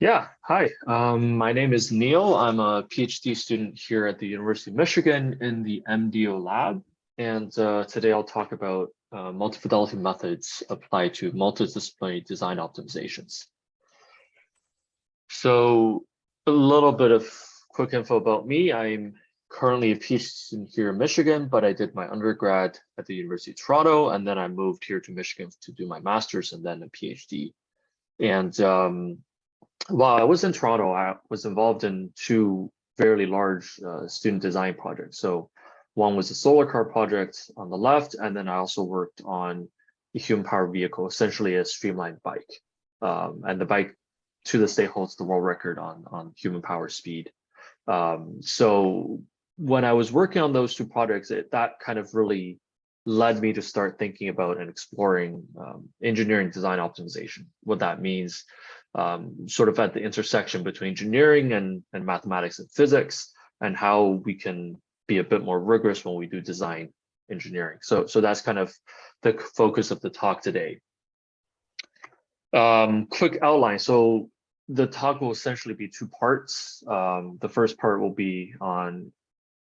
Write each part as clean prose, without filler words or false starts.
Yeah, hi. My name is Neil. I'm a PhD student here at the University of Michigan in the MDO lab. And today I'll talk about multifidelity methods applied to multidisciplinary design optimizations. So a little bit of quick info about me. I'm currently a PhD student here in Michigan, but I did my undergrad at the University of Toronto, and then I moved here to Michigan to do my master's and then a PhD. And while I was in Toronto, I was involved in two fairly large student design projects. So one was a solar car project on the left, and then I also worked on a human-powered vehicle, essentially a streamlined bike. And the bike to this day holds the world record on human power speed. So when I was working on those two projects, that kind of really led me to start thinking about and exploring engineering design optimization, what that means, sort of at the intersection between engineering and mathematics and physics, and how we can be a bit more rigorous when we do design engineering. So that's kind of the focus of the talk today. Quick outline. So the talk will essentially be two parts. The first part will be on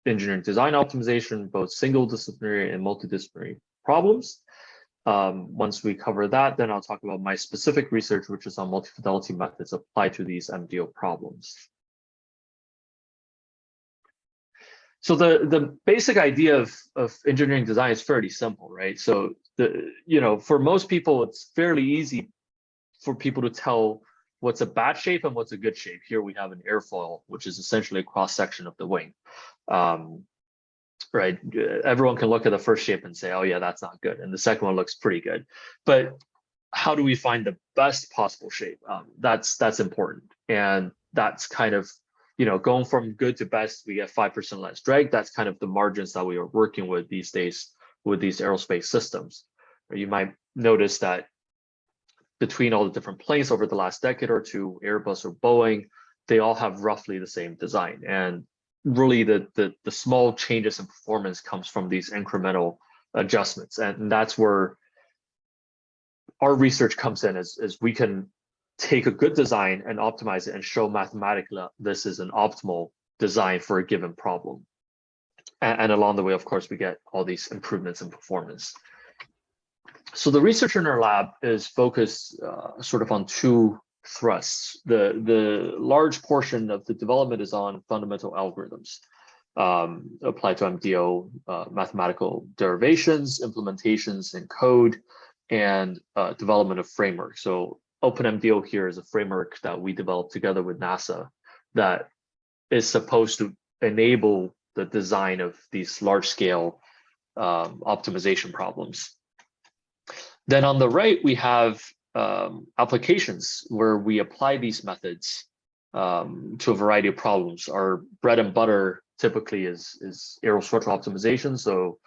engineering design optimization, both single disciplinary and multidisciplinary problems. Once we cover that, then I'll talk about my specific research, which is on multifidelity methods applied to these MDO problems. So the basic idea of engineering design is fairly simple, right? So for most people, it's fairly easy for people to tell what's a bad shape and what's a good shape. Here we have an airfoil, which is essentially a cross section of the wing. Right? Everyone can look at the first shape and say, oh yeah, that's not good. And the second one looks pretty good. But how do we find the best possible shape? That's important. And that's kind of, going from good to best, we get 5% less drag. That's kind of the margins that we are working with these days with these aerospace systems. You might notice that between all the different planes over the last decade or two, Airbus or Boeing, they all have roughly the same design. And really the small changes in performance comes from these incremental adjustments. And that's where our research comes in, is we can take a good design and optimize it and show mathematically this is an optimal design for a given problem. And along the way, of course, we get all these improvements in performance. So the research in our lab is focused sort of on two thrusts. The large portion of the development is on fundamental algorithms applied to MDO, mathematical derivations, implementations in code, and development of framework. So OpenMDO here is a framework that we developed together with NASA that is supposed to enable the design of these large-scale optimization problems. Then on the right, we have applications where we apply these methods to a variety of problems. Our bread and butter typically is aerostructural optimization, so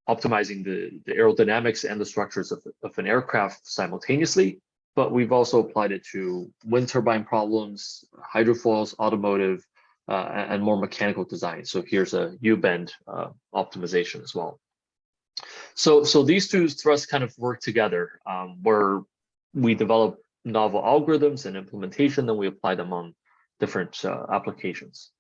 optimizing the aerodynamics and the structures of an aircraft simultaneously. But we've also applied it to wind turbine problems, hydrofoils, automotive, and more mechanical design. So here's a U-bend optimization as well. So these two thrusts kind of work together, where we develop novel algorithms and implementation, then we apply them on different applications.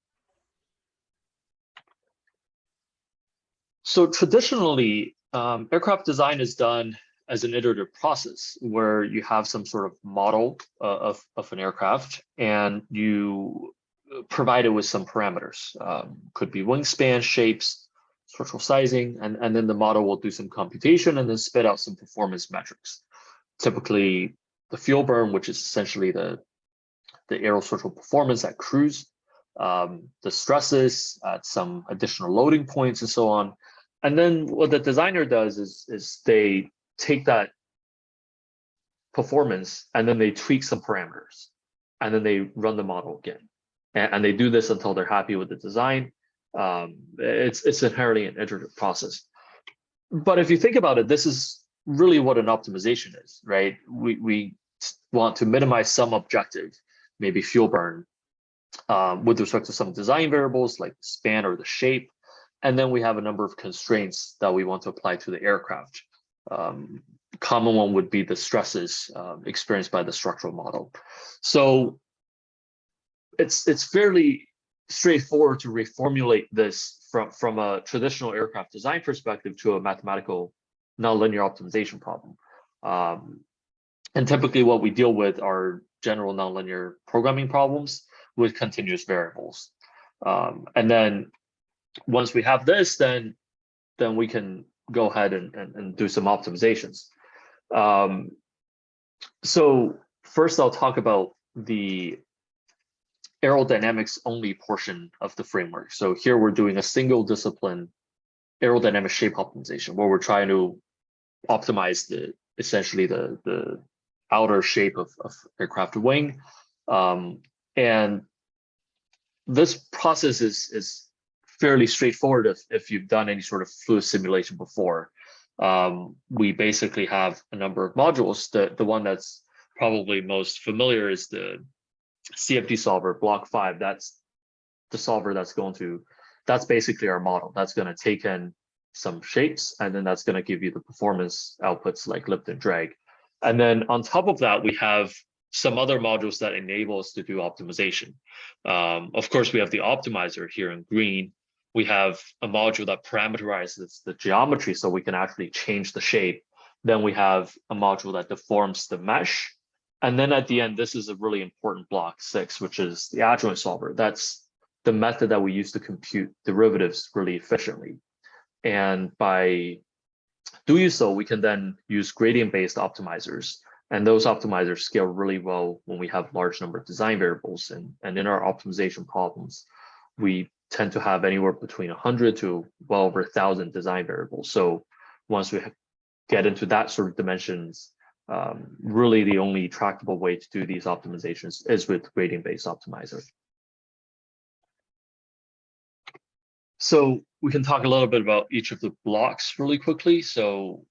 So traditionally, aircraft design is done as an iterative process where you have some sort of model of an aircraft and you provide it with some parameters. Could be wingspan, shapes, structural sizing, and then the model will do some computation and then spit out some performance metrics. Typically, the fuel burn, which is essentially the aerostructural performance at cruise, the stresses at some additional loading points, and so on. And then what the designer does is they take that performance and then they tweak some parameters, and then they run the model again. And they do this until they're happy with the design. It's inherently an iterative process. But if you think about it, this is really what an optimization is, right? We want to minimize some objective, maybe fuel burn, with respect to some design variables like the span or the shape. And then we have a number of constraints that we want to apply to the aircraft. common one would be the stresses experienced by the structural model. So it's fairly straightforward to reformulate this from a traditional aircraft design perspective to a mathematical nonlinear optimization problem. And typically what we deal with are general nonlinear programming problems with continuous variables. And then once we have this, then we can go ahead and do some optimizations. So first I'll talk about the aerodynamics only portion of the framework. So here we're doing a single discipline aerodynamic shape optimization where we're trying to optimize essentially the outer shape of aircraft wing. And this process is fairly straightforward if you've done any sort of fluid simulation before. We basically have a number of modules. The one that's probably most familiar is the CFD solver, block 5. That's the solver that's basically our model. That's going to take in some shapes, and then that's going to give you the performance outputs like lift and drag. And then on top of that, we have some other modules that enable us to do optimization. Of course, we have the optimizer here in green. We have a module that parameterizes the geometry so we can actually change the shape. Then we have a module that deforms the mesh. And then at the end, this is a really important block 6, which is the adjoint solver. That's the method that we use to compute derivatives really efficiently. And by doing so, we can then use gradient-based optimizers. And those optimizers scale really well when we have large number of design variables. And in our optimization problems, we tend to have anywhere between 100 to well over 1,000 design variables. So once we get into that sort of dimensions, really the only tractable way to do these optimizations is with gradient-based optimizers. So we can talk a little bit about each of the blocks really quickly. So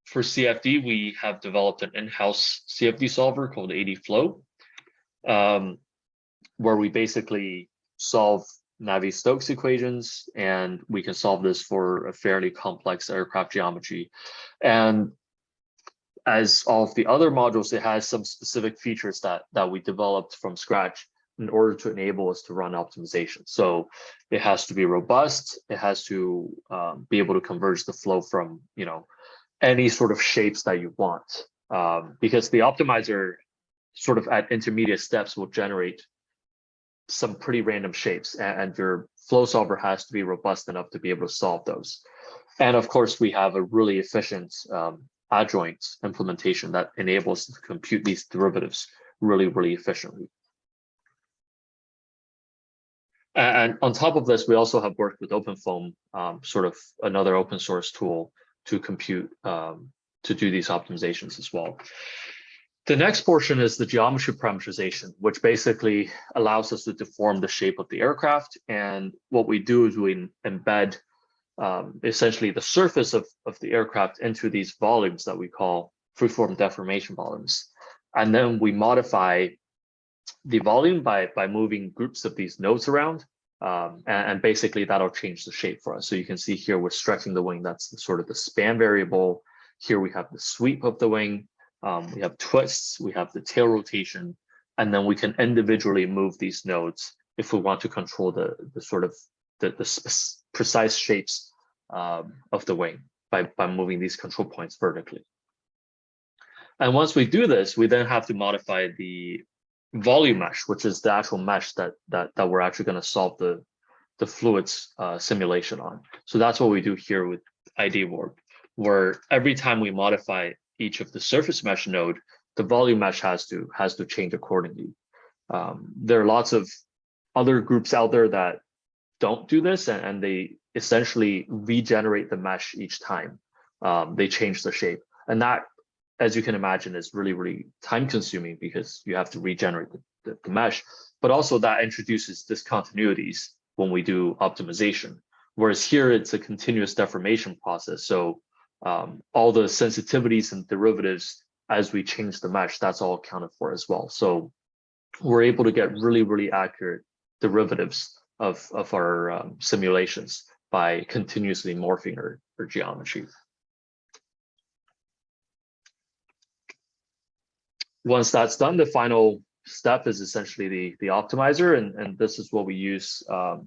for CFD, we have developed an in-house CFD solver called AD-Flow, where we basically solve Navier-Stokes equations, and we can solve this for a fairly complex aircraft geometry. And as all of the other modules, it has some specific features that we developed from scratch in order to enable us to run optimization. So it has to be robust. It has to be able to converge the flow from, any sort of shapes that you want, because the optimizer sort of at intermediate steps will generate some pretty random shapes, and your flow solver has to be robust enough to be able to solve those. And of course, we have a really efficient adjoint implementation that enables us to compute these derivatives really, really efficiently. And on top of this, we also have worked with OpenFOAM, sort of another open source tool to compute, to do these optimizations as well. The next portion is the geometry parameterization, which basically allows us to deform the shape of the aircraft. And what we do is we embed essentially the surface of the aircraft into these volumes that we call freeform deformation volumes. And then we modify the volume by moving groups of these nodes around. And basically that'll change the shape for us. So you can see here we're stretching the wing. That's sort of the span variable. Here we have the sweep of the wing. We have twists, we have the tail rotation, and then we can individually move these nodes if we want to control the precise shapes of the wing by moving these control points vertically. And once we do this, we then have to modify the volume mesh, which is the actual mesh that we're actually going to solve the fluids simulation on. So that's what we do here with ID-Warp, where every time we modify each of the surface mesh node, the volume mesh has to change accordingly. There are lots of other groups out there that don't do this, and they essentially regenerate the mesh each time they change the shape. And that, as you can imagine, is really, really time consuming because you have to regenerate the mesh, but also that introduces discontinuities when we do optimization. Whereas here it's a continuous deformation process. So all the sensitivities and derivatives as we change the mesh, that's all accounted for as well. So we're able to get really, really accurate derivatives of our simulations by continuously morphing our geometry. once that's done, the final step is essentially the optimizer, and this is what we use.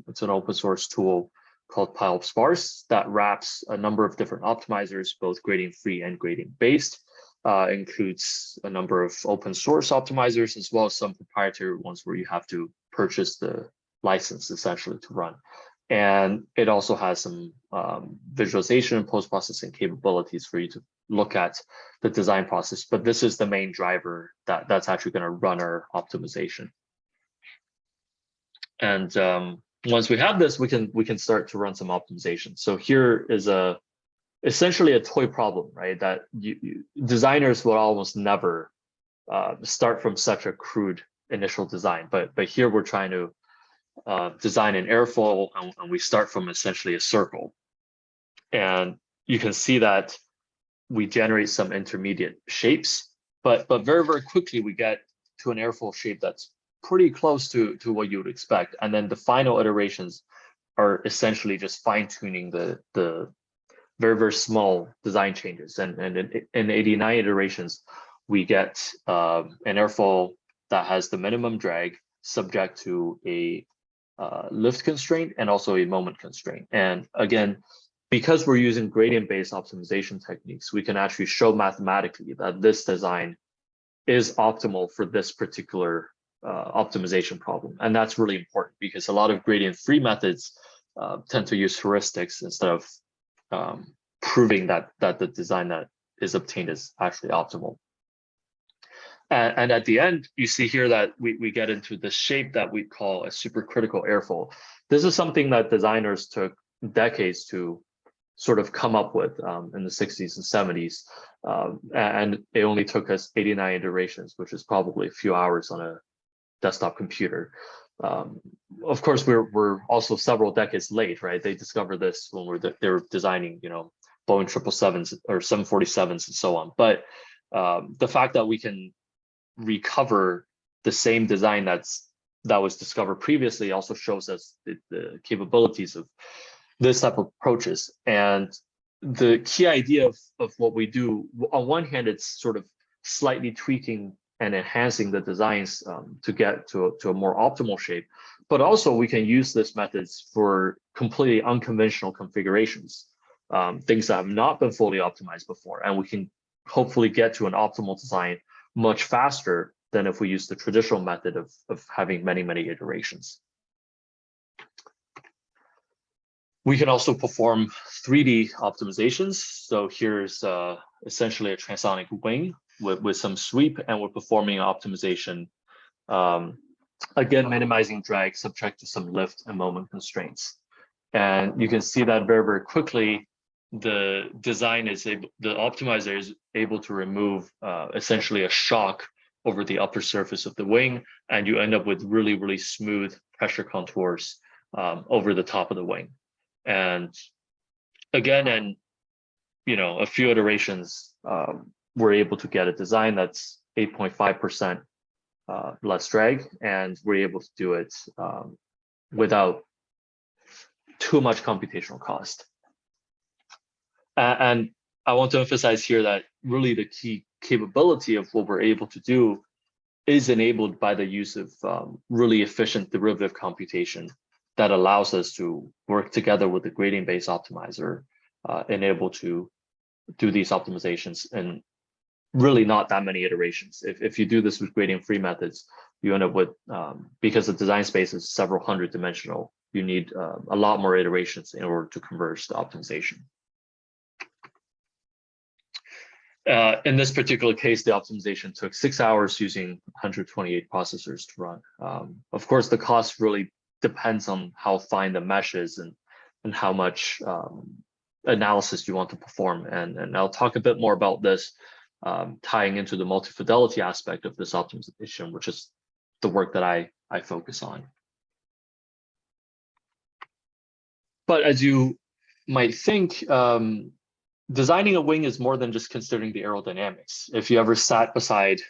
It's an open source tool called PyOptSparse that wraps a number of different optimizers, both gradient free and gradient based. Includes a number of open source optimizers as well as some proprietary ones where you have to purchase the license essentially to run. And it also has some visualization and post-processing capabilities for you to look at the design process. But this is the main driver that's actually going to run our optimization. And once we have this, we can start to run some optimization. So here is essentially a toy problem, right? That designers will almost never start from such a crude initial design. But here we're trying to design an airfoil, and we start from essentially a circle. And you can see that we generate some intermediate shapes, but very, very quickly we get to an airfoil shape that's pretty close to what you would expect. And then the final iterations are essentially just fine-tuning the very, very small design changes. And in 89 iterations, we get an airfoil that has the minimum drag subject to a lift constraint and also a moment constraint. And again, because we're using gradient-based optimization techniques, we can actually show mathematically that this design is optimal for this particular optimization problem. And that's really important because a lot of gradient-free methods tend to use heuristics instead of proving that the design that is obtained is actually optimal. And at the end, you see here that we get into the shape that we call a supercritical airfoil. This is something that designers took decades to sort of come up with in the 60s and 70s. And it only took us 89 iterations, which is probably a few hours on a desktop computer. Of course, we're also several decades late, right? They discovered this when they were designing, Boeing 777s or 747s and so on. But the fact that we can recover the same design that was discovered previously also shows us the capabilities of this type of approaches. And the key idea of what we do, on one hand, it's sort of slightly tweaking and enhancing the designs to get to a more optimal shape, but also we can use these methods for completely unconventional configurations, things that have not been fully optimized before, and we can hopefully get to an optimal design much faster than if we use the traditional method of having many, many iterations. We can also perform 3D optimizations. So here's essentially a transonic wing with some sweep, and we're performing optimization, again, minimizing drag subject to some lift and moment constraints. And you can see that very, very quickly, the optimizer is able to remove essentially a shock over the upper surface of the wing, and you end up with really, really smooth pressure contours over the top of the wing. And again, a few iterations, we're able to get a design that's 8.5% less drag, and we're able to do it without too much computational cost. And I want to emphasize here that really the key capability of what we're able to do is enabled by the use of really efficient derivative computation that allows us to work together with the gradient-based optimizer and able to do these optimizations in really not that many iterations. If you do this with gradient-free methods, you end up with, because the design space is several hundred dimensional, you need a lot more iterations in order to converge the optimization. In this particular case, the optimization took 6 hours using 128 processors to run. Of course, the cost really depends on how fine the mesh is and how much analysis you want to perform. And I'll talk a bit more about this tying into the multi-fidelity aspect of this optimization, which is the work that I focus on. But as you might think, designing a wing is more than just considering the aerodynamics. If you ever sat beside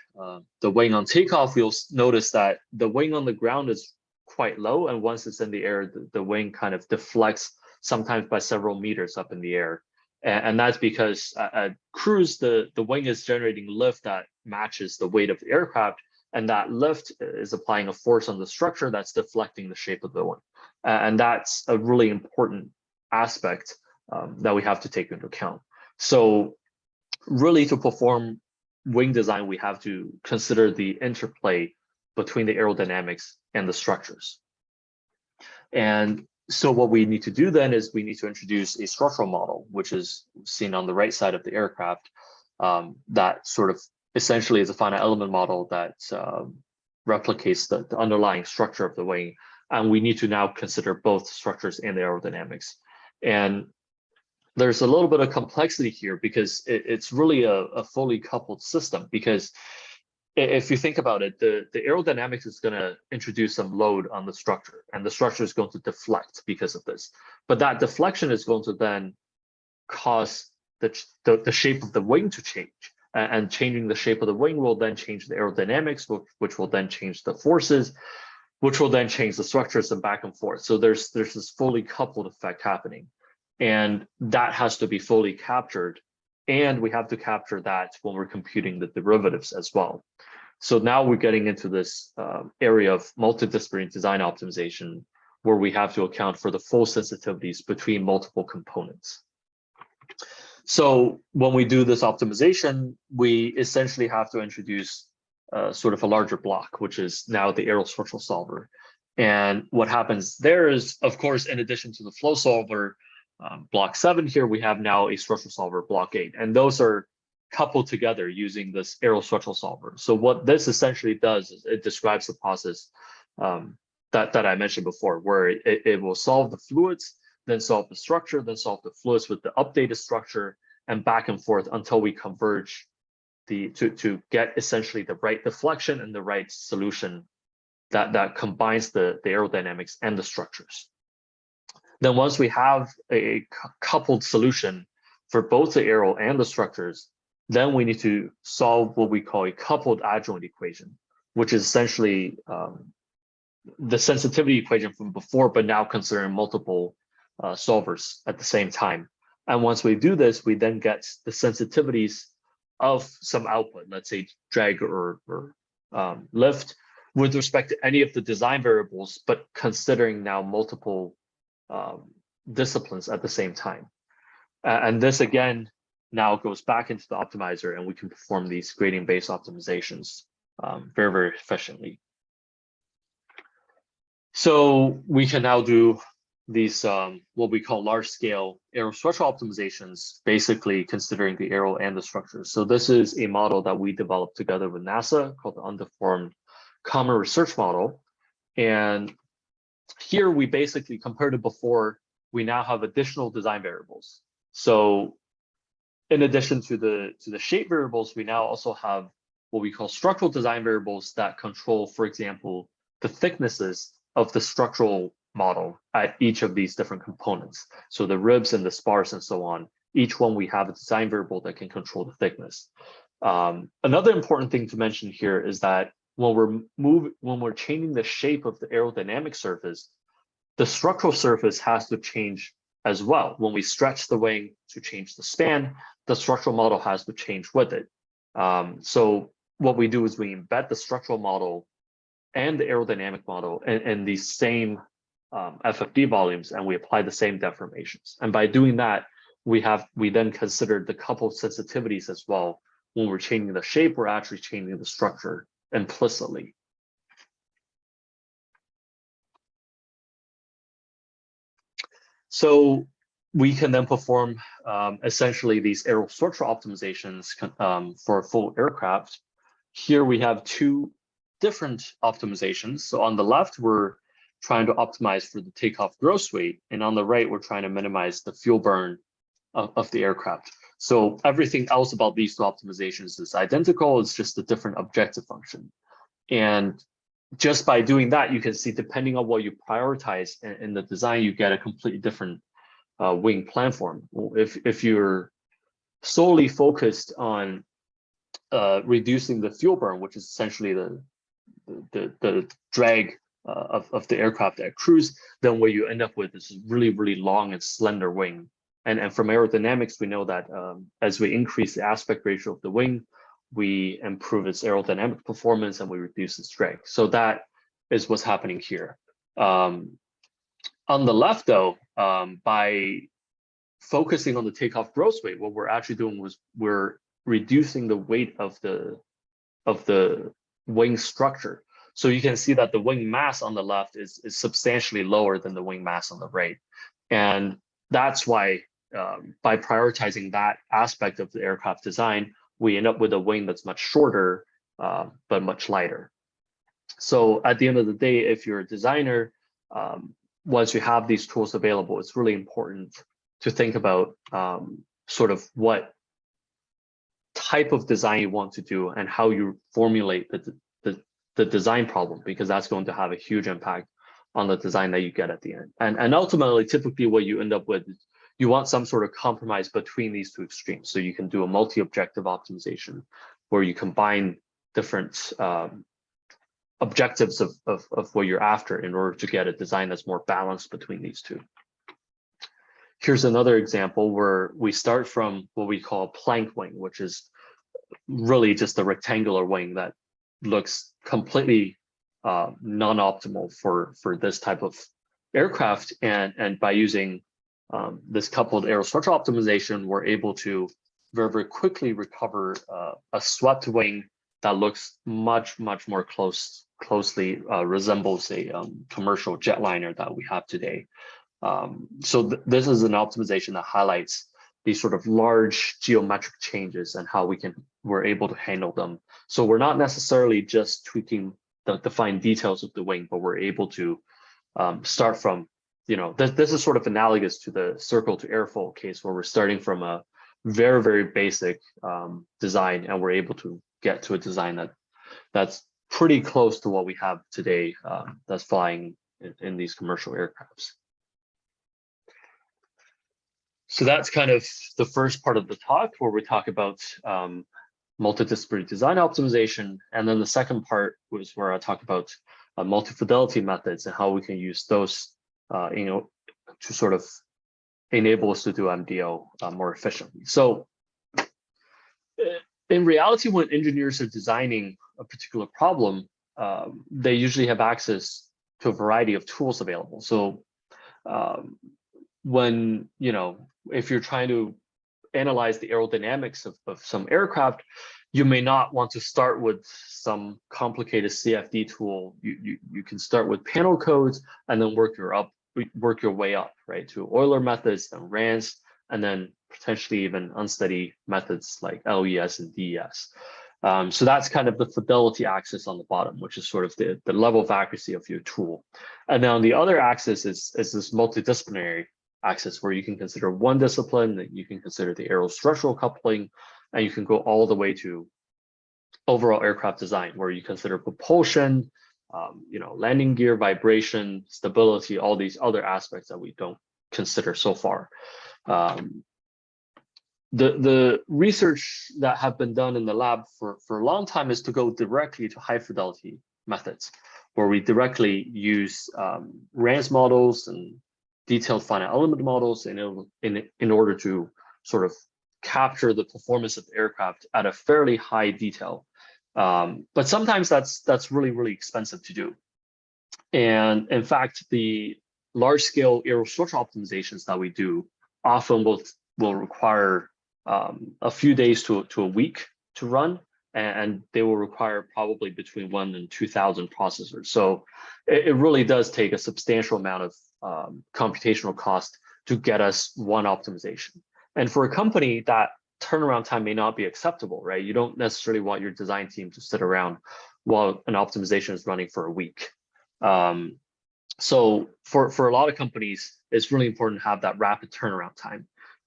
the wing on takeoff, you'll notice that the wing on the ground is quite low, and once it's in the air, the wing kind of deflects sometimes by several meters up in the air. And that's because at cruise, the wing is generating lift that matches the weight of the aircraft, and that lift is applying a force on the structure that's deflecting the shape of the wing. And that's a really important aspect that we have to take into account. So really, to perform wing design, we have to consider the interplay between the aerodynamics and the structures. And so what we need to do then is we need to introduce a structural model, which is seen on the right side of the aircraft, that sort of essentially is a finite element model that replicates the underlying structure of the wing. And we need to now consider both structures and the aerodynamics. And there's a little bit of complexity here because it's really a fully coupled system. Because if you think about it, the aerodynamics is going to introduce some load on the structure, and the structure is going to deflect because of this. But that deflection is going to then cause the shape of the wing to change, and changing the shape of the wing will then change the aerodynamics, which will then change the forces, which will then change the structures, and back and forth. So there's this fully coupled effect happening. And that has to be fully captured. And we have to capture that when we're computing the derivatives as well. So now we're getting into this area of multidisciplinary design optimization, where we have to account for the full sensitivities between multiple components. So when we do this optimization, we essentially have to introduce sort of a larger block, which is now the aerostructural solver. And what happens there is, of course, in addition to the flow solver, block 7 here, we have now a structural solver, block 8, and those are coupled together using this aerostructural solver. So what this essentially does is it describes the process that I mentioned before, where it will solve the fluids, then solve the structure, then solve the fluids with the updated structure, and back and forth until we converge to get essentially the right deflection and the right solution that combines the aerodynamics and the structures. Then once we have a coupled solution for both the aero and the structures, then we need to solve what we call a coupled adjoint equation, which is essentially the sensitivity equation from before, but now considering multiple solvers at the same time. And once we do this, we then get the sensitivities of some output, let's say drag or lift, with respect to any of the design variables, but considering now multiple disciplines at the same time. And this again now goes back into the optimizer, and we can perform these gradient-based optimizations very, very efficiently. So we can now do these what we call large-scale aerostructural optimizations, basically considering the aero and the structures. So this is a model that we developed together with NASA called the Undeformed Common Research Model. And here we basically, compared to before, we now have additional design variables. So in addition to the shape variables, we now also have what we call structural design variables that control, for example, the thicknesses of the structural model at each of these different components. So the ribs and the spars and so on, each one we have a design variable that can control the thickness. Another important thing to mention here is that when we're changing the shape of the aerodynamic surface, the structural surface has to change as well. When we stretch the wing to change the span, the structural model has to change with it. So what we do is we embed the structural model and the aerodynamic model in these same FFD volumes, and we apply the same deformations. And by doing that, we then consider the coupled sensitivities as well. When we're changing the shape, we're actually changing the structure implicitly. So we can then perform essentially these aerostructural optimizations for a full aircraft. Here we have two different optimizations. So on the left, we're trying to optimize for the takeoff gross weight, and on the right, we're trying to minimize the fuel burn of the aircraft. So everything else about these two optimizations is identical. It's just a different objective function. And just by doing that, you can see, depending on what you prioritize in the design, you get a completely different wing planform. If you're solely focused on reducing the fuel burn, which is essentially the drag of the aircraft at cruise, then what you end up with is really, really long and slender wing. And from aerodynamics, we know that as we increase the aspect ratio of the wing, we improve its aerodynamic performance and we reduce its drag. So that is what's happening here. On the left, though, by focusing on the takeoff gross weight, what we're actually doing was we're reducing the weight of the wing structure. So you can see that the wing mass on the left is substantially lower than the wing mass on the right. And that's why by prioritizing that aspect of the aircraft design, we end up with a wing that's much shorter, but much lighter. So at the end of the day, if you're a designer, once you have these tools available, it's really important to think about sort of what type of design you want to do and how you formulate the design problem, because that's going to have a huge impact on the design that you get at the end. And ultimately, typically what you end up with, you want some sort of compromise between these two extremes. So you can do a multi-objective optimization where you combine different objectives of what you're after in order to get a design that's more balanced between these two. Here's another example where we start from what we call a plank wing, which is really just a rectangular wing that looks completely non-optimal for this type of aircraft. And by using this coupled aerostructure optimization, we're able to very, very quickly recover a swept wing that looks much more closely resembles a commercial jetliner that we have today. So this is an optimization that highlights these sort of large geometric changes and how we're able to handle them. So we're not necessarily just tweaking the fine details of the wing, but we're able to start from, this is sort of analogous to the circle to airfoil case, where we're starting from a very, very basic design, and we're able to get to a design that's pretty close to what we have today that's flying in these commercial aircrafts. So that's kind of the first part of the talk, where we talk about multidisciplinary design optimization. And then the second part was where I talk about multifidelity methods and how we can use those to sort of enable us to do MDO more efficiently. So in reality, when engineers are designing a particular problem, they usually have access to a variety of tools available. So when, if you're trying to analyze the aerodynamics of some aircraft, you may not want to start with some complicated CFD tool. You can start with panel codes and then work your way up, right, to Euler methods, then RANS, and then potentially even unsteady methods like LES and DES. So that's kind of the fidelity axis on the bottom, which is sort of the level of accuracy of your tool. And then on the other axis is this multidisciplinary axis, where you can consider one discipline, that you can consider the aerostructural coupling, and you can go all the way to overall aircraft design, where you consider propulsion, landing gear, vibration, stability, all these other aspects that we don't consider so far. The research that have been done in the lab for a long time is to go directly to high fidelity methods, where we directly use RANS models and detailed finite element models in order to sort of capture the performance of the aircraft at a fairly high detail. But sometimes that's really, really expensive to do. And in fact, the large scale aerostructure optimizations that we do often will require a few days to a week to run, and they will require probably between 1,000 and 2,000 processors. So it really does take a substantial amount of computational cost to get us one optimization. And for a company, that turnaround time may not be acceptable, right? You don't necessarily want your design team to sit around while an optimization is running for a week. So for a lot of companies, it's really important to have that rapid turnaround time.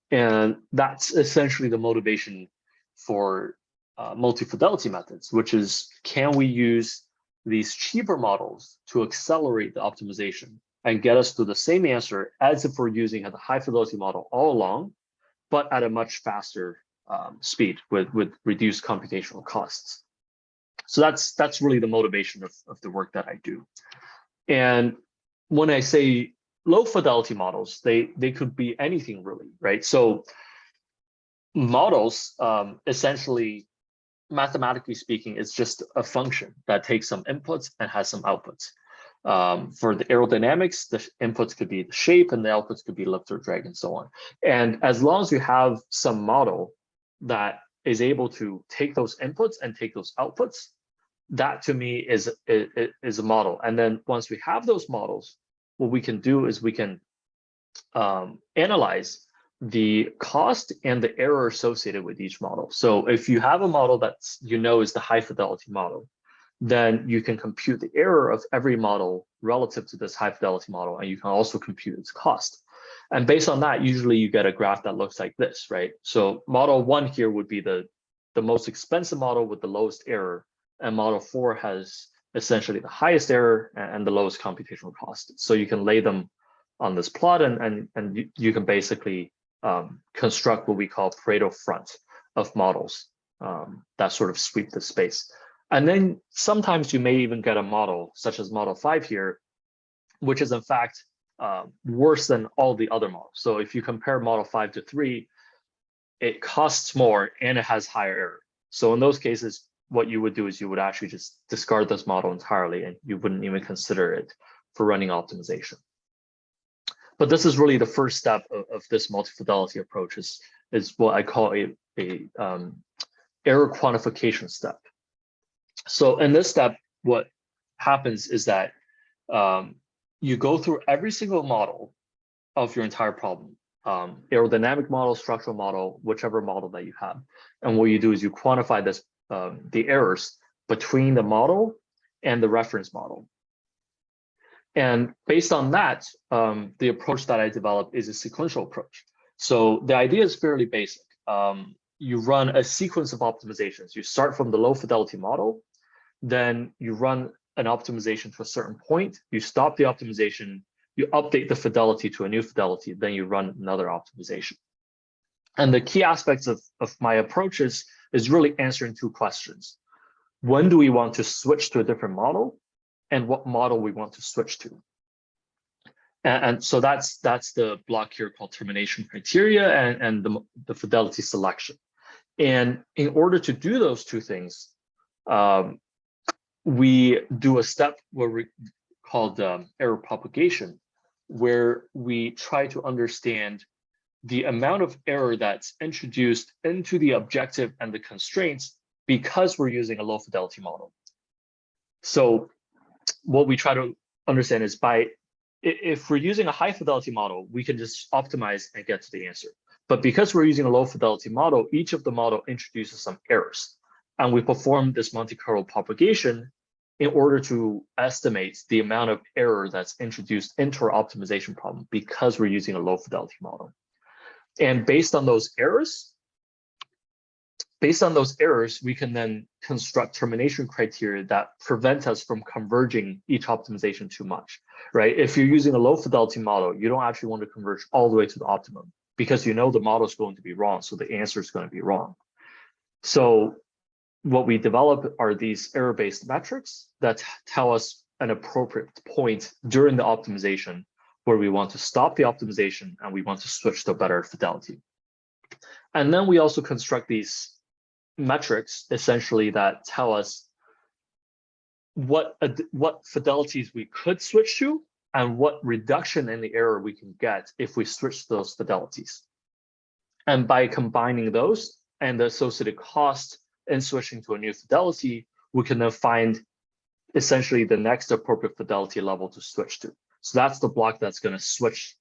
And that's essentially the motivation for multi-fidelity methods, which is, can we use these cheaper models to accelerate the optimization and get us to the same answer as if we're using a high fidelity model all along, but at a much faster speed with reduced computational costs. So that's really the motivation of the work that I do. And when I say low fidelity models, they could be anything really, right? So models, essentially, mathematically speaking, is just a function that takes some inputs and has some outputs. For the aerodynamics, the inputs could be the shape and the outputs could be lift or drag and so on. And as long as you have some model that is able to take those inputs and take those outputs, that to me is a model. And then once we have those models, what we can do is we can analyze the cost and the error associated with each model. So if you have a model that's, is the high fidelity model, then you can compute the error of every model relative to this high fidelity model, and you can also compute its cost. And based on that, usually you get a graph that looks like this, right? So model 1 here would be the most expensive model with the lowest error, and model 4 has essentially the highest error and the lowest computational cost. So you can lay them on this plot, and you can basically construct what we call Pareto front of models that sort of sweep the space. And then sometimes you may even get a model such as model 5 here, which is in fact worse than all the other models. So if you compare model 5 to 3, it costs more and it has higher error. So in those cases, what you would do is you would actually just discard this model entirely, and you wouldn't even consider it for running optimization. But this is really the first step of this multi-fidelity approach, is what I call a error quantification step. So in this step, what happens is that you go through every single model of your entire problem, aerodynamic model, structural model, whichever model that you have. And what you do is you quantify this, the errors between the model and the reference model. And based on that, the approach that I developed is a sequential approach. So the idea is fairly basic. You run a sequence of optimizations. You start from the low fidelity model, then you run an optimization to a certain point, you stop the optimization, you update the fidelity to a new fidelity, then you run another optimization. And the key aspects of my approach is really answering two questions. When do we want to switch to a different model? And what model we want to switch to? And so that's the block here called termination criteria and the fidelity selection. And in order to do those two things, we do a step called error propagation, where we try to understand the amount of error that's introduced into the objective and the constraints because we're using a low fidelity model. So what we try to understand is if we're using a high fidelity model, we can just optimize and get to the answer. But because we're using a low fidelity model, each of the model introduces some errors. And we perform this Monte Carlo propagation in order to estimate the amount of error that's introduced into our optimization problem because we're using a low fidelity model. And based on those errors, we can then construct termination criteria that prevent us from converging each optimization too much, right? If you're using a low fidelity model, you don't actually want to converge all the way to the optimum because you know the model is going to be wrong, so the answer is going to be wrong. So what we develop are these error-based metrics that tell us an appropriate point during the optimization where we want to stop the optimization and we want to switch to better fidelity. And then we also construct these metrics essentially that tell us what fidelities we could switch to and what reduction in the error we can get if we switch to those fidelities. And by combining those and the associated cost in switching to a new fidelity, we can then find essentially the next appropriate fidelity level to switch to. So that's the block that's going to switch,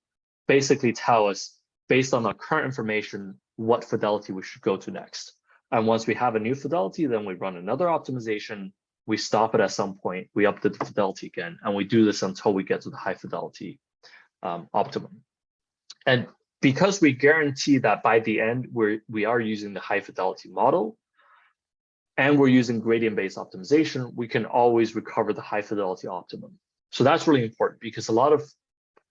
basically tell us based on our current information what fidelity we should go to next. And once we have a new fidelity, then we run another optimization, we stop it at some point, we update the fidelity again, and we do this until we get to the high fidelity optimum. And because we guarantee that by the end, we are using the high fidelity model, and we're using gradient-based optimization, we can always recover the high fidelity optimum. So that's really important because a lot of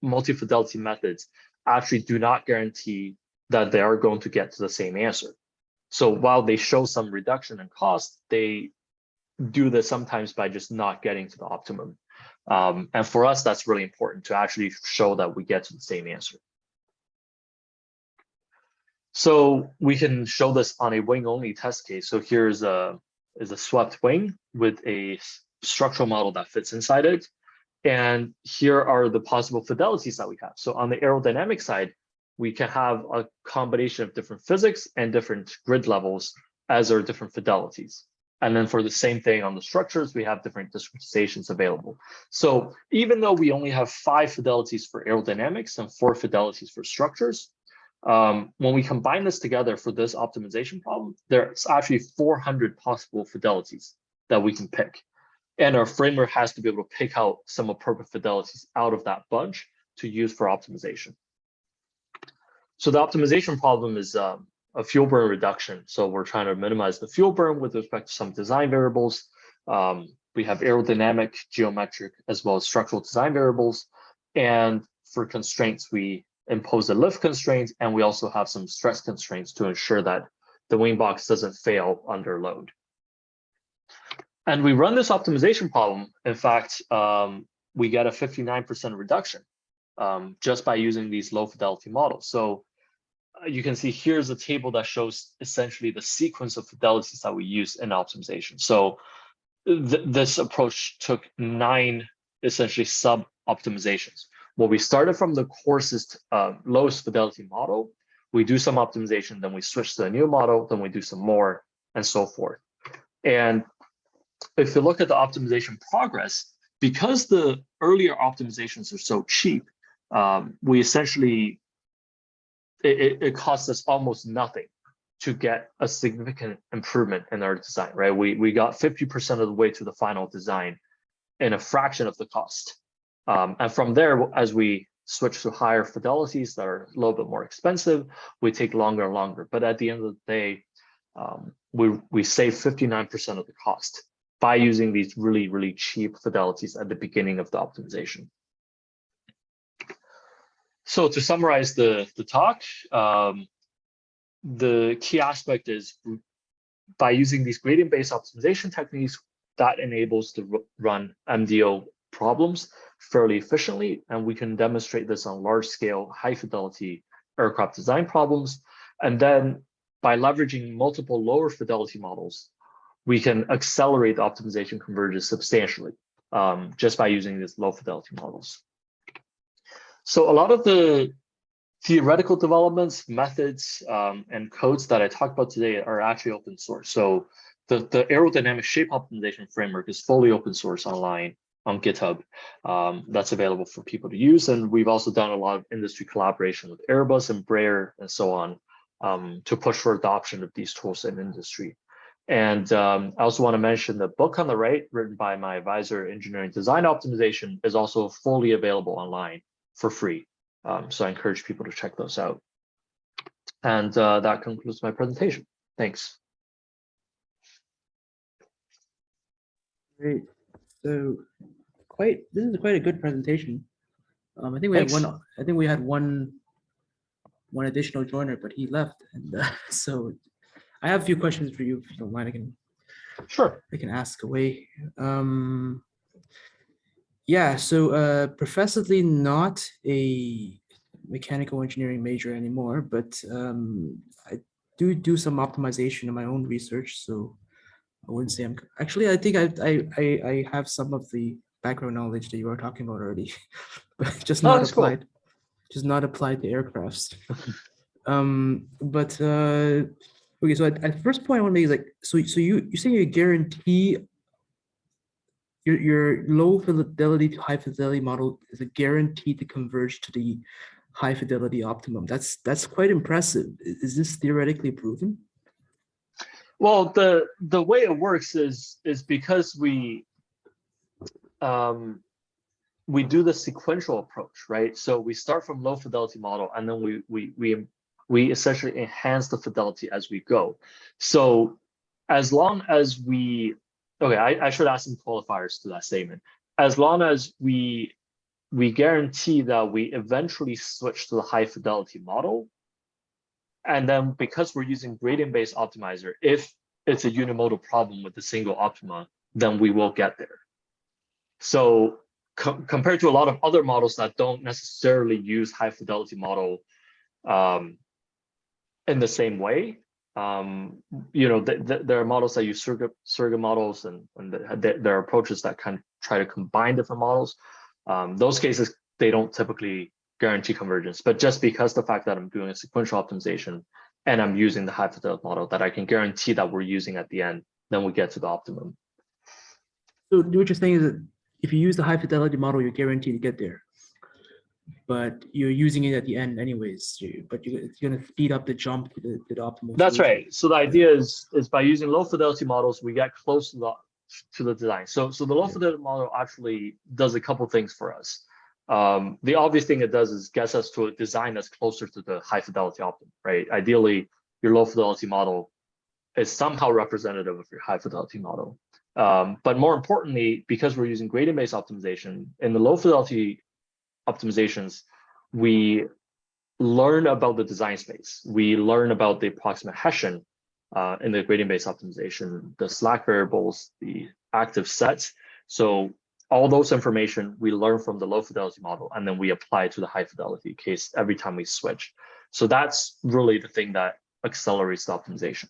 multi-fidelity methods actually do not guarantee that they are going to get to the same answer. So while they show some reduction in cost, they do this sometimes by just not getting to the optimum And for us, that's really important to actually show that we get to the same answer. So we can show this on a wing-only test case. So here's a swept wing with a structural model that fits inside it. And here are the possible fidelities that we have. So on the aerodynamic side, we can have a combination of different physics and different grid levels as our different fidelities. And then for the same thing on the structures, we have different discretizations available. So even though we only have 5 fidelities for aerodynamics and 4 fidelities for structures, when we combine this together for this optimization problem, there's actually 400 possible fidelities that we can pick. And our framework has to be able to pick out some appropriate fidelities out of that bunch to use for optimization. So the optimization problem is a fuel burn reduction. So we're trying to minimize the fuel burn with respect to some design variables. We have aerodynamic, geometric, as well as structural design variables. And for constraints, we impose a lift constraint, and we also have some stress constraints to ensure that the wing box doesn't fail under load. And we run this optimization problem. In fact, we get a 59% reduction just by using these low fidelity models. So you can see here's a table that shows essentially the sequence of fidelities that we use in optimization. So this approach took 9 essentially sub-optimizations. Well, we started from the coarsest, lowest fidelity model. We do some optimization, then we switch to a new model, then we do some more, and so forth. And if you look at the optimization progress, because the earlier optimizations are so cheap, we essentially, it costs us almost nothing to get a significant improvement in our design, right? We got 50% of the way to the final design in a fraction of the cost. And from there, as we switch to higher fidelities that are a little bit more expensive, we take longer and longer. But at the end of the day, we save 59% of the cost by using these really, really cheap fidelities at the beginning of the optimization. So to summarize the talk, the key aspect is by using these gradient-based optimization techniques, that enables to run MDO problems fairly efficiently, and we can demonstrate this on large-scale, high-fidelity aircraft design problems. And then by leveraging multiple lower fidelity models, we can accelerate the optimization converges substantially just by using these low fidelity models. So a lot of the theoretical developments, methods, and codes that I talked about today are actually open source. So the aerodynamic shape optimization framework is fully open source online on GitHub. That's available for people to use. And we've also done a lot of industry collaboration with Airbus and Braer and so on to push for adoption of these tools in industry. And I also want to mention the book on the right, written by my advisor, Engineering Design Optimization, is also fully available online for free. So I encourage people to check those out. And that concludes my presentation. Thanks. Great. So this is quite a good presentation. I think we Thanks. had one. I think we had one additional joiner, but he left. And so I have a few questions for you, if you don't mind. I can ask away. Yeah. So professedly not a mechanical engineering major anymore, but I do some optimization in my own research. So I wouldn't say I'm actually. I think I have some of the background knowledge that you were talking about already, but just not applied. Cool. Just not applied to aircrafts. But okay. So at first point, I want to make is like so you say you guarantee your low fidelity to high fidelity model is a guarantee to converge to the high fidelity optimum. That's quite impressive. Is this theoretically proven? Well, the way it works is because we do the sequential approach, right? So we start from low fidelity model, and then we essentially enhance the fidelity as we go. So as long as I should add some qualifiers to that statement. As long as we guarantee that we eventually switch to the high fidelity model, and then because we're using gradient-based optimizer, if it's a unimodal problem with a single optima, then we will get there. So compared to a lot of other models that don't necessarily use high fidelity model in the same way. There are models that use surrogate models, and there are approaches that kind of try to combine different models. Those cases, they don't typically guarantee convergence, but just because the fact that I'm doing a sequential optimization and I'm using the high fidelity model that I can guarantee that we're using at the end, then we get to the optimum. So what you're saying is that if you use the high fidelity model, you're guaranteed to get there, but you're using it at the end anyways. It's going to speed up the jump to the optimal. That's solution. right. So the idea is by using low fidelity models, we get close to the design. So the low fidelity model actually does a couple things for us. The obvious thing it does is gets us to a design that's closer to the high fidelity optimum, right? Ideally, your low fidelity model is somehow representative of your high fidelity model. But more importantly, because we're using gradient-based optimization, in the low fidelity optimizations, we learn about the design space. We learn about the approximate Hessian in the gradient-based optimization, the slack variables, the active sets. So all those information we learn from the low fidelity model, and then we apply it to the high fidelity case every time we switch. So that's really the thing that accelerates the optimization.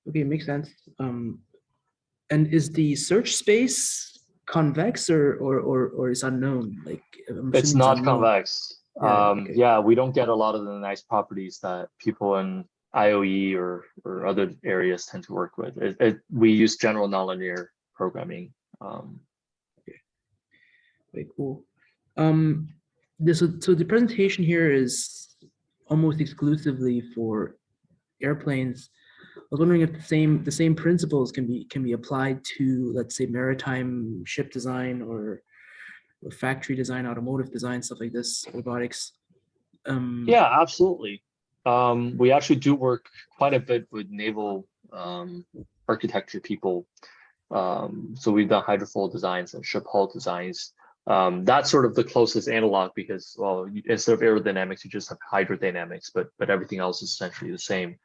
Okay, makes sense. And is the search space convex or is unknown? Like it's not convex. Yeah, We don't get a lot of the nice properties that people in IOE or other areas tend to work with. We use general nonlinear programming. Okay, very cool. So the presentation here is almost exclusively for airplanes. I was wondering if the same principles can be applied to, let's say, maritime ship design or factory design, automotive design, stuff like this, robotics. Yeah, absolutely. We actually do work quite a bit with naval architecture people. So we've done hydrofoil designs and ship hull designs. That's sort of the closest analog because, well, instead of aerodynamics, you just have hydrodynamics, but everything else is essentially the same.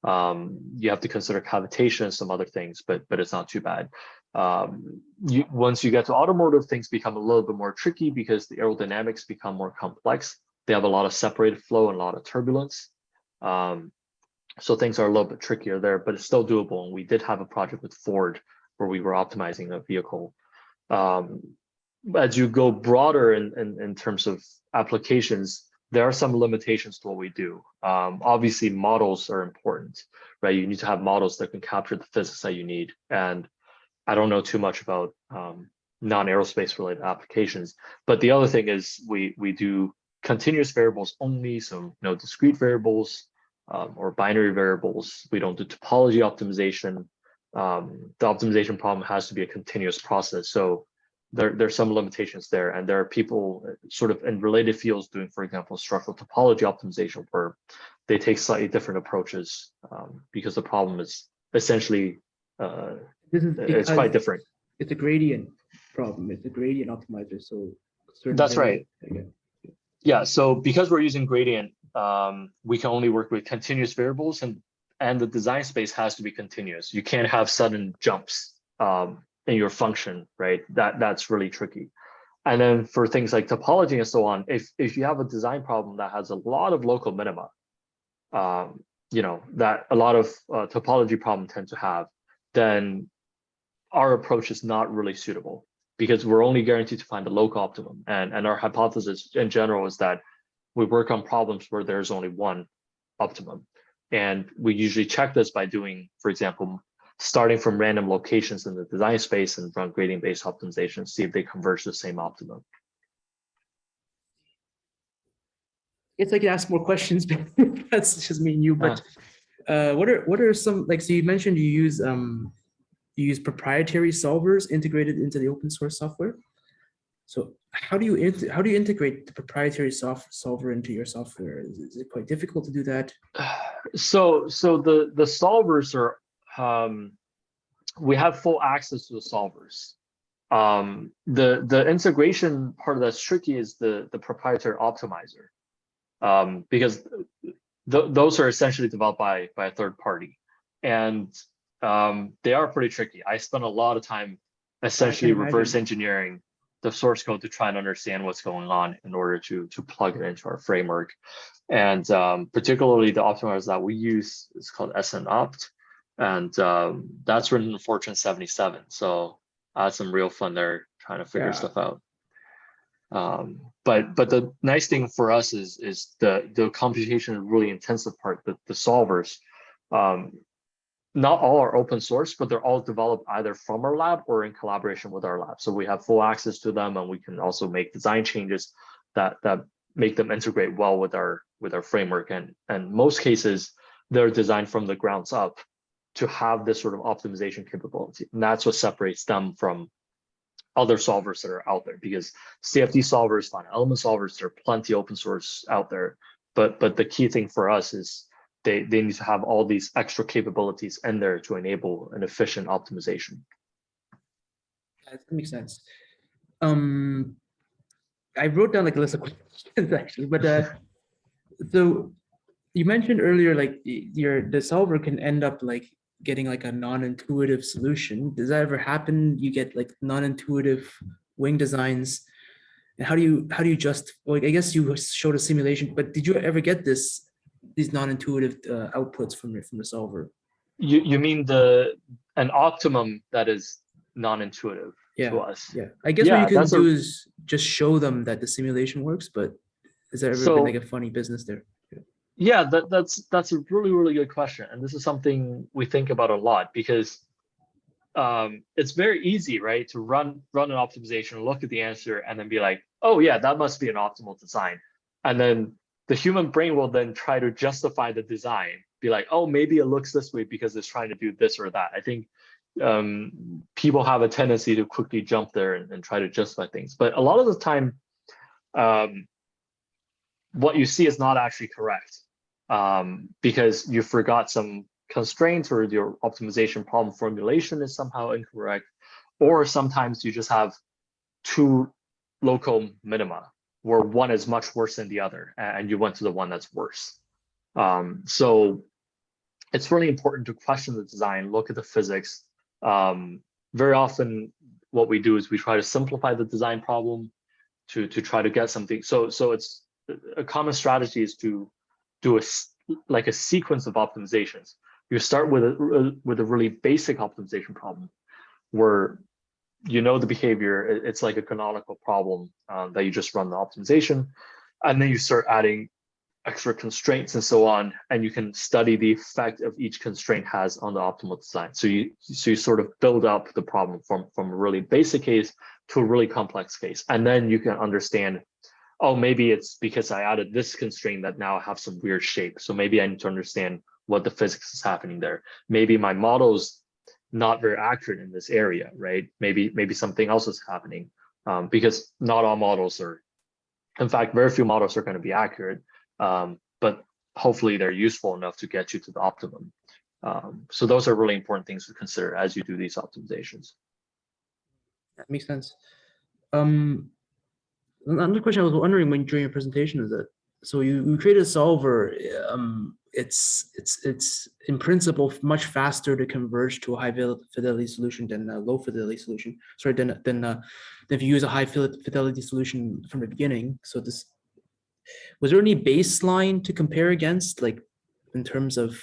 You have to consider cavitation and some other things, but it's not too bad. Once you get to automotive, things become a little bit more tricky because the aerodynamics become more complex. They have a lot of separated flow and a lot of turbulence. So things are a little bit trickier there, but it's still doable. And we did have a project with Ford where we were optimizing a vehicle. As you go broader in terms of applications, there are some limitations to what we do. Obviously, models are important, right? You need to have models that can capture the physics that you need. And I don't know too much about non-aerospace related applications, but the other thing is we do continuous variables only, so no discrete variables or binary variables. We don't do topology optimization. The optimization problem has to be a continuous process. So there's some limitations there, and there are people sort of in related fields doing, for example, structural topology optimization, where they take slightly different approaches because the problem is essentially it's quite different. It's a gradient problem. It's a gradient optimizer. So that's right. Yeah. So because we're using gradient, we can only work with continuous variables, and the design space has to be continuous. You can't have sudden jumps in your function, right? That's really tricky. And then for things like topology and so on, if you have a design problem that has a lot of local minima, that a lot of topology problems tend to have, then our approach is not really suitable because we're only guaranteed to find the local optimum. And our hypothesis in general is that we work on problems where there's only one optimum. And we usually check this by doing, for example, starting from random locations in the design space and run gradient-based optimization, see if they converge to the same optimum. I guess I could ask more questions, but that's just me and you. But what are some, like, so you mentioned you use proprietary solvers integrated into the open source software. So how do you integrate the proprietary solver into your software? Is it quite difficult to do that? So the solvers are we have full access to the solvers. The integration part of that's tricky is the proprietary optimizer, because those are essentially developed by a third party, and they are pretty tricky. I spent a lot of time essentially reverse imagine. engineering the source code to try and understand what's going on in order to plug it into our framework. And particularly the optimizer that we use is called SNOpt, and that's written in Fortran 77. So I had some real fun there trying to figure stuff out. But the nice thing for us is the computation really intensive part, the solvers. Not all are open source, but they're all developed either from our lab or in collaboration with our lab. So we have full access to them, and we can also make design changes that make them integrate well with our framework. And most cases, they're designed from the grounds up to have this sort of optimization capability. And that's what separates them from other solvers that are out there, because CFD solvers, finite element solvers, there are plenty open source out there. But the key thing for us is they need to have all these extra capabilities in there to enable an efficient optimization. That makes sense. I wrote down like a list of questions actually, but so you mentioned earlier like the solver can end up like getting like a non-intuitive solution. Does that ever happen? You get like non-intuitive wing designs, and how do you just, like, I guess you showed a simulation, but did you ever get these non-intuitive outputs from the solver? You mean an optimum that is non-intuitive to us? Yeah. I guess what you can that's do is just show them that the simulation works, but has there ever been like a funny business there? Yeah, that's a really good question, and this is something we think about a lot, because it's very easy, right, to run an optimization, look at the answer, and then be like, oh yeah, that must be an optimal design, and then the human brain will then try to justify the design, be like, oh, maybe it looks this way because it's trying to do this or that. I think people have a tendency to quickly jump there and try to justify things, but a lot of the time, what you see is not actually correct, because you forgot some constraints, or your optimization problem formulation is somehow incorrect, or sometimes you just have two local minima where one is much worse than the other, and you went to the one that's worse. So it's really important to question the design, look at the physics. Very often what we do is we try to simplify the design problem to try to get something. So it's a common strategy is to do a sequence of optimizations. You start with a really basic optimization problem where you know the behavior. It's like a canonical problem that you just run the optimization, and then you start adding extra constraints and so on, and you can study the effect of each constraint has on the optimal design. So you sort of build up the problem from a really basic case to a really complex case, and then you can understand, oh, maybe it's because I added this constraint that now I have some weird shape. So maybe I need to understand what the physics is happening there. Maybe my model's not very accurate in this area, right? Maybe something else is happening, because not all models are, in fact, very few models are going to be accurate, but hopefully they're useful enough to get you to the optimum. So those are really important things to consider as you do these optimizations. That makes sense. Another question I was wondering during your presentation is that, so you created a solver. It's in principle much faster to converge to a high fidelity solution than a low fidelity solution. Sorry, than if you use a high fidelity solution from the beginning. So was there any baseline to compare against, like in terms of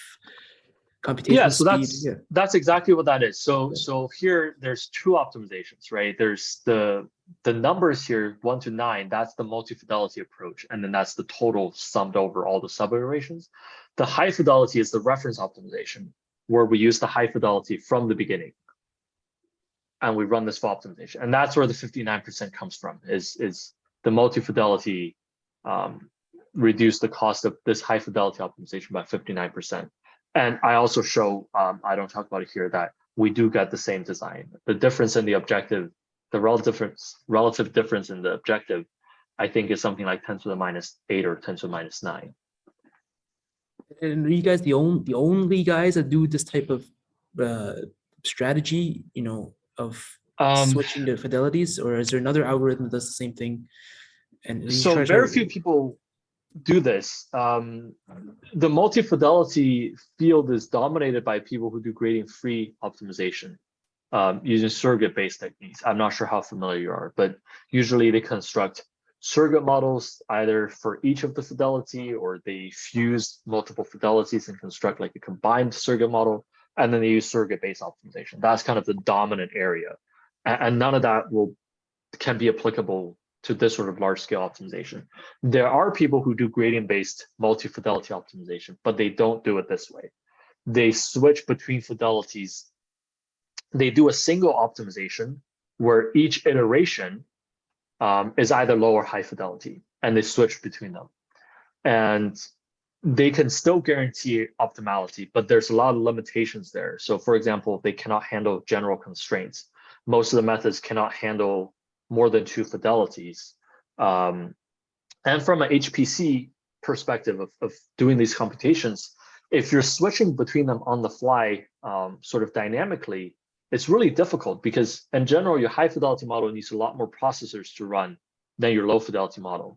computational speed? That's exactly what that is. So here there's two optimizations, right? There's the numbers here, 1 to 9, that's the multi-fidelity approach, and then that's the total summed over all the sub-iterations. The high fidelity is the reference optimization, where we use the high fidelity from the beginning, and we run this for optimization, and that's where the 59% comes from. Is the multi-fidelity reduce the cost of this high fidelity optimization by 59%. And I also show, I don't talk about it here, that we do get the same design. The difference in the objective, the relative difference in the objective, I think is something like 10 to the minus 8 or 10 to the minus 9. And are you guys the only guys that do this type of strategy, of switching the fidelities, or is there another algorithm that does the same thing? And so very few people do this. The multi-fidelity field is dominated by people who do gradient-free optimization. using surrogate-based techniques. I'm not sure how familiar you are, but usually they construct surrogate models either for each of the fidelity, or they fuse multiple fidelities and construct like a combined surrogate model, and then they use surrogate-based optimization. That's kind of the dominant area, and none of that can be applicable to this sort of large-scale optimization. There are people who do gradient-based multi-fidelity optimization, but they don't do it this way. They switch between fidelities. They do a single optimization where each iteration is either low or high fidelity, and they switch between them. And they can still guarantee optimality, but there's a lot of limitations there. So for example, they cannot handle general constraints. Most of the methods cannot handle more than 2 fidelities. And from an HPC perspective of doing these computations, if you're switching between them on the fly, sort of dynamically, it's really difficult because in general, your high fidelity model needs a lot more processors to run than your low fidelity model.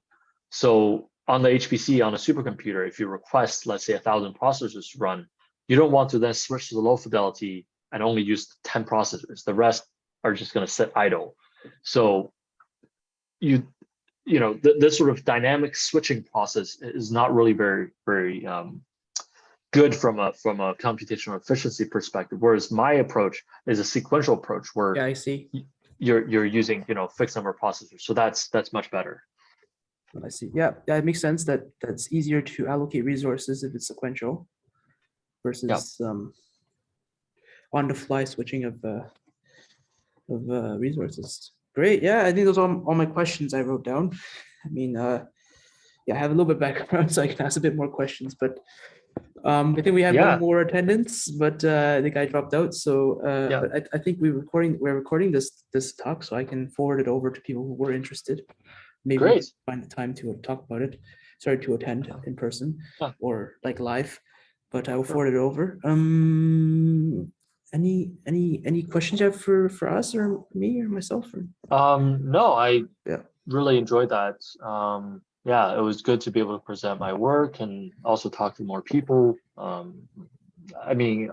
So on the HPC, on a supercomputer, if you request, let's say 1,000 processors to run, you don't want to then switch to the low fidelity and only use 10 processors. The rest are just going to sit idle. So this sort of dynamic switching process is not really very good from a computational efficiency perspective. Whereas my approach is a sequential approach where I see. You're using fixed number of processors. So that's much better. I see. Yeah, it makes sense that that's easier to allocate resources if it's sequential versus on the fly switching of resources. Great. Yeah, I think those are all my questions I wrote down. I mean, I have a little bit background, so I can ask a bit more questions. But I think we had one more attendance, but the guy dropped out. So but I think we're recording this talk, so I can forward it over to people who were interested. Maybe we'll find the time to talk about it. Sorry, to attend in person or like live, but I will forward it over. Any questions you have for us or me or myself? No, I really enjoyed that. It was good to be able to present my work and also talk to more people. I mean,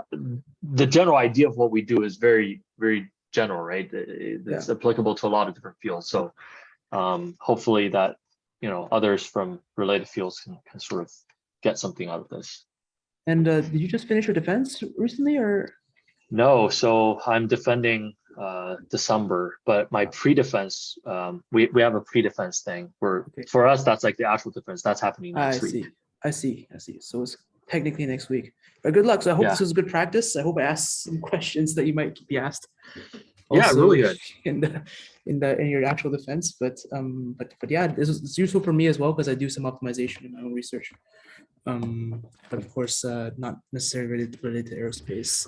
the general idea of what we do is very, very general, right? It's applicable to a lot of different fields. So hopefully that, others from related fields can sort of get something out of this. And did you just finish your defense recently or? No, so I'm defending December, but my pre-defense, we have a pre-defense thing where for us that's like the actual defense that's happening next week. I see. So it's technically next week. But good luck. So I hope this was good practice. I hope I asked some questions that you might be asked. Also, really good in your actual defense. But yeah, it's useful for me as well because I do some optimization in my own research. But of course, not necessarily related to aerospace.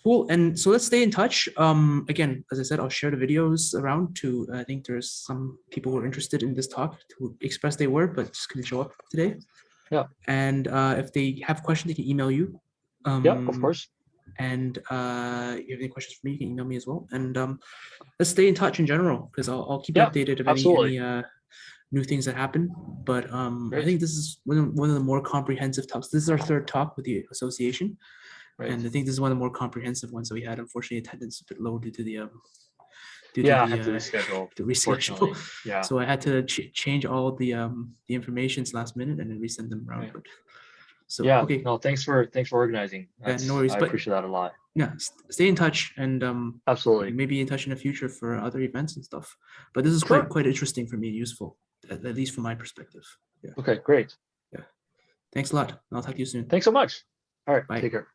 Cool. And so let's stay in touch. Again, as I said, I'll share the videos around to, I think there's some people who are interested in this talk to express they were, but just couldn't show up today. Yeah. And if they have questions, they can email you. Of course. And you have any questions for me, you can email me as well. And let's stay in touch in general, because I'll keep you updated of any new things that happen. But I think this is one of the more comprehensive talks. This is our third talk with the association. Right. And I think this is one of the more comprehensive ones that we had. Unfortunately, attendance a bit low due to the I had to reschedule. The reschedule. Yeah. So I had to change all the informations last minute and then resend them around. But, so okay. No, thanks for organizing. No worries. I appreciate that a lot. Yeah, stay in touch and absolutely maybe in touch in the future for other events and stuff. But this is quite interesting for me, useful, at least from my perspective. Yeah. Okay, great. Yeah. Thanks a lot. I'll talk to you soon. Thanks so much. All right. Bye. Take care.